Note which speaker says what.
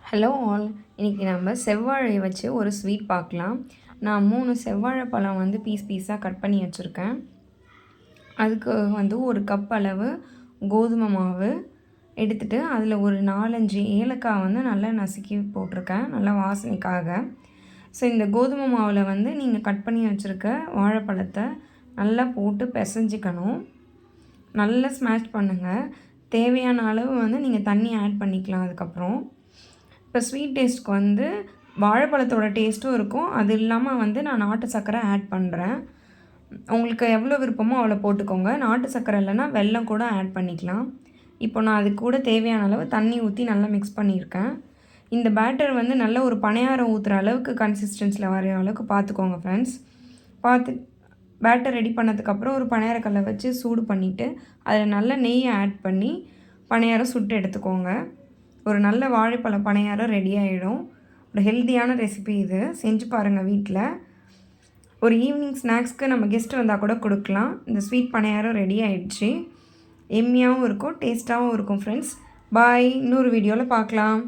Speaker 1: Hello all, இன்றைக்கி நம்ம செவ்வாழை வச்சு ஒரு ஸ்வீட் பார்க்கலாம். நான் 3 செவ்வாழைப்பழம் வந்து பீஸாக கட் பண்ணி வச்சுருக்கேன். அதுக்கு வந்து ஒரு கப் அளவு கோதுமை மாவு எடுத்துகிட்டு அதில் ஒரு 4-5 ஏலக்காய் வந்து நல்லா நசுக்கி போட்டிருக்கேன், நல்லா வாசனைக்காக. ஸோ இந்த கோதுமை மாவில் வந்து நீங்கள் கட் பண்ணி வச்சுருக்க வாழைப்பழத்தை நல்லா போட்டு பிசைஞ்சிக்கணும். நல்லா ஸ்மாஷ் பண்ணுங்கள். தேவையான அளவு வந்து நீங்கள் தண்ணி ஆட் பண்ணிக்கலாம். அதுக்கப்புறம் இப்போ ஸ்வீட் டேஸ்ட்க்கு வந்து வாழைப்பழத்தோட டேஸ்ட்டும் இருக்கும். அது இல்லாமல் வந்து நான் நாட்டு சர்க்கரை ஆட் பண்ணுறேன். உங்களுக்கு எவ்வளோ விருப்பமோ அவ்வளோ போட்டுக்கோங்க. நாட்டு சர்க்கரை இல்லைன்னா வெல்லம் கூட ஆட் பண்ணிக்கலாம். இப்போ நான் அது கூட தேவையான அளவு தண்ணி ஊற்றி நல்லா மிக்ஸ் பண்ணியிருக்கேன். இந்த பேட்டர் வந்து நல்ல ஒரு பணியாரம் ஊற்றுற அளவுக்கு கன்சிஸ்டன்சியில் வர அளவுக்கு பார்த்துக்கோங்க ஃப்ரெண்ட்ஸ். பேட்டர் ரெடி பண்ணதுக்கப்புறம் ஒரு பணியாரக்கல்லை வச்சு சூடு பண்ணிவிட்டு அதில் நல்ல நெய்யை ஆட் பண்ணி பணியாரம் சுட்டு எடுத்துக்கோங்க. ஒரு நல்ல வாழைப்பழ பணியாரம் ரெடி ஆகிடும். ஒரு ஹெல்த்தியான ரெசிபி இது, செஞ்சு பாருங்கள் வீட்டில். ஒரு ஈவினிங் ஸ்நாக்ஸ்க்கு நம்ம கெஸ்ட்டு வந்தால் கூட கொடுக்கலாம். இந்த ஸ்வீட் பணியாரம் ரெடி ஆகிடுச்சு. எம்மியாகவும் இருக்கும், டேஸ்ட்டாகவும் இருக்கும் ஃப்ரெண்ட்ஸ். பாய், இன்னொரு வீடியோவில் பார்க்கலாம்.